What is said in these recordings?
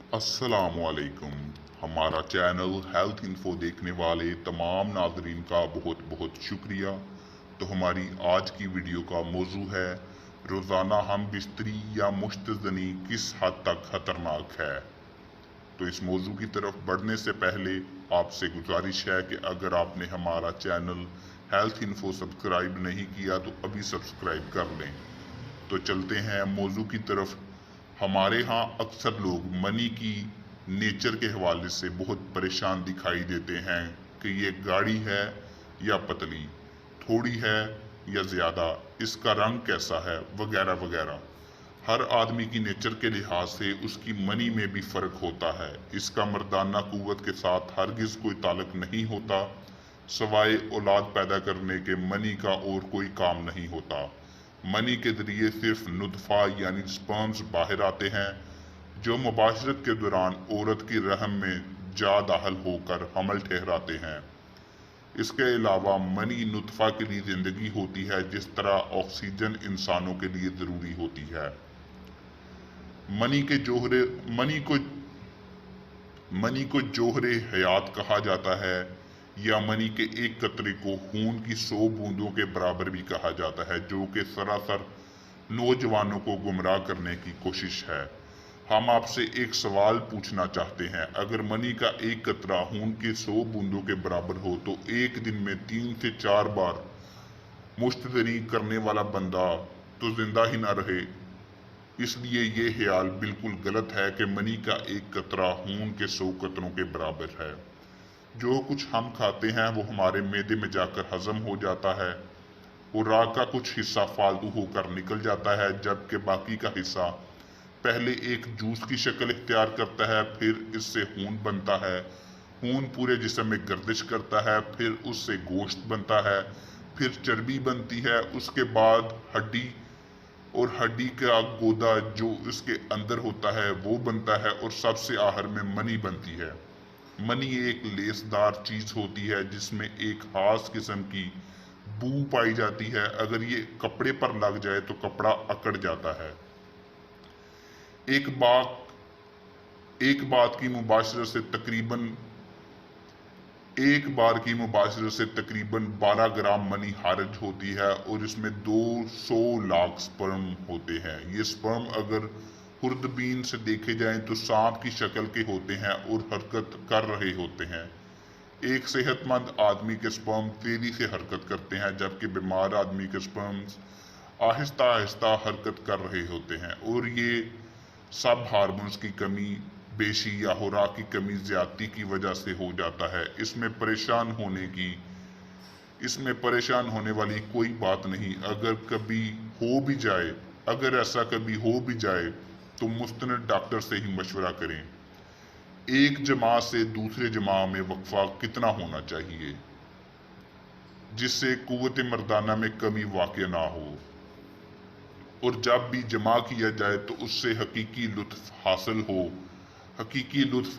अस्सलाम वालेकुम। हमारा चैनल हेल्थ इन्फो देखने वाले तमाम नाजरीन का बहुत बहुत शुक्रिया। तो हमारी आज की वीडियो का मौजू है, रोज़ाना हम बिस्तरी या मुश्तज़नी किस हद तक ख़तरनाक है। तो इस मौजू की तरफ बढ़ने से पहले आपसे गुजारिश है कि अगर आपने हमारा चैनल हेल्थ इन्फो सब्सक्राइब नहीं किया तो अभी सब्सक्राइब कर लें। तो चलते हैं मौजू की तरफ। हमारे यहाँ अक्सर लोग मनी की नेचर के हवाले से बहुत परेशान दिखाई देते हैं कि ये गाढ़ी है या पतली, थोड़ी है या ज़्यादा, इसका रंग कैसा है, वगैरह वगैरह। हर आदमी की नेचर के लिहाज से उसकी मनी में भी फ़र्क होता है। इसका मर्दाना कुव्वत के साथ हरगिज़ कोई ताल्लुक नहीं होता। सवाए औलाद पैदा करने के मनी का और कोई काम नहीं होता। मनी के जरिए सिर्फ नुतफ़ा यानी स्पर्म्स बाहर आते हैं, जो मुबाशरत के दौरान औरत की रहम में जा दाखिल होकर हमल ठहराते हैं। इसके अलावा मनी नुतफ़ा के लिए ज़िंदगी होती है, जिस तरह ऑक्सीजन इंसानों के लिए ज़रूरी होती है। मनी को जोहरे हयात कहा जाता है, या मनी के एक कतरे को खून की 100 बूंदों के बराबर भी कहा जाता है, जो कि सरासर नौजवानों को गुमराह करने की कोशिश है। हम आपसे एक सवाल पूछना चाहते हैं, अगर मनी का एक कतरा खून की 100 बूंदों के बराबर हो तो एक दिन में 3 से 4 बार मुश्तज़नी करने वाला बंदा तो जिंदा ही ना रहे। इसलिए ये ख्याल बिल्कुल गलत है कि मनी का एक कतरा खून के 100 कतरों के बराबर है। जो कुछ हम खाते हैं वो हमारे मैदे में जाकर हजम हो जाता है और रात का कुछ हिस्सा फालतू होकर निकल जाता है, जबकि बाकी का हिस्सा पहले एक जूस की शक्ल इख्तियार करता है, फिर इससे खून बनता है। खून पूरे जिस्म में गर्दिश करता है, फिर उससे गोश्त बनता है, फिर चर्बी बनती है, उसके बाद हड्डी और हड्डी का गोदा जो इसके अंदर होता है वो बनता है, और सबसे आखिर में मनी बनती है। मनी एक लेसदार चीज होती है जिसमें एक खास किस्म की बू पाई जाती है। अगर ये कपड़े पर लग जाए तो कपड़ा अकड़ जाता है। एक बात की मुबाशरत से तकरीबन एक बार की मुबाशरत से तकरीबन 12 ग्राम मनी खारिज होती है, और इसमें 200 लाख स्पर्म होते हैं। ये स्पर्म अगर खुर्दबीन से देखे जाएं तो सांप की शक्ल के होते हैं और हरकत कर रहे होते हैं। एक सेहतमंद आदमी के स्पर्म तेजी से हरकत करते हैं, जबकि बीमार आदमी के स्पर्म्स आहिस्ता आहिस्ता हरकत कर रहे होते हैं। और ये सब हार्मोन्स की कमी, बेशी या खुराक की कमी, ज्यादती की वजह से हो जाता है। इसमें परेशान होने वाली कोई बात नहीं। अगर ऐसा कभी हो भी जाए तो मुस्तनद डॉक्टर से ही मशवरा करें। एक जमा से दूसरे जमा में वक्फा कितना होना चाहिए जिससे कुव्वत मर्दाना में कमी वाक़या ना हो, और जब भी जमा किया जाए तो उससे हकीकी लुत्फ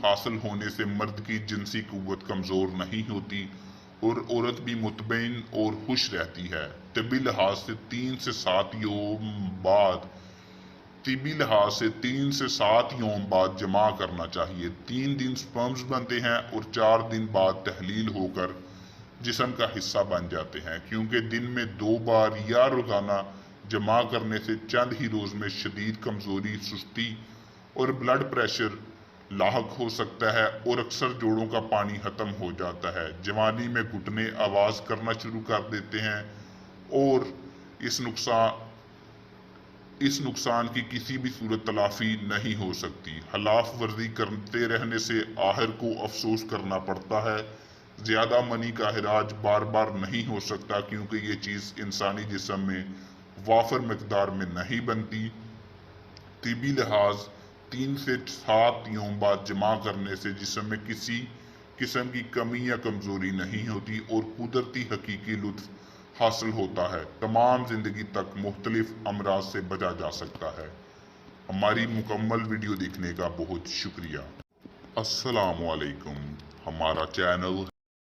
हासिल होने से मर्द की जिनसी कुव्वत कमजोर नहीं होती और औरत भी मुतमईन और खुश रहती है। तिब्बी लिहाज से 3 से 7 यौम बाद जमा करना चाहिए। 3 दिन स्पर्म्स बनते हैं और 4 दिन बाद तहलील होकर जिस्म का हिस्सा बन जाते हैं। क्योंकि दिन में 2 बार या रोजाना जमा करने से चंद ही रोज में शदीद कमजोरी, सुस्ती और ब्लड प्रेशर लाहक हो सकता है, और अक्सर जोड़ों का पानी खत्म हो जाता है। जवानी में घुटने आवाज करना शुरू कर देते हैं, और इस नुकसान की किसी भी सूरत तलाफी नहीं हो सकती। खिलाफ वर्जी करते रहने से आखिर को अफसोस करना पड़ता है। ज्यादा मनी का इलाज बार बार नहीं हो सकता, क्योंकि ये चीज इंसानी जिस्म में वाफर मकदार में नहीं बनती। तिब्बी लिहाज 3 से 7 यौम बाद जमा करने से जिस्म में किसी किस्म की कमी या कमजोरी नहीं होती और कुदरती हकीकी लुत्फ हासिल होता है। तमाम जिंदगी तक मुख्तलिफ अमराज से बचा जा सकता है। हमारी मुकम्मल वीडियो देखने का बहुत शुक्रिया। अस्सलाम वालेकुम। हमारा चैनल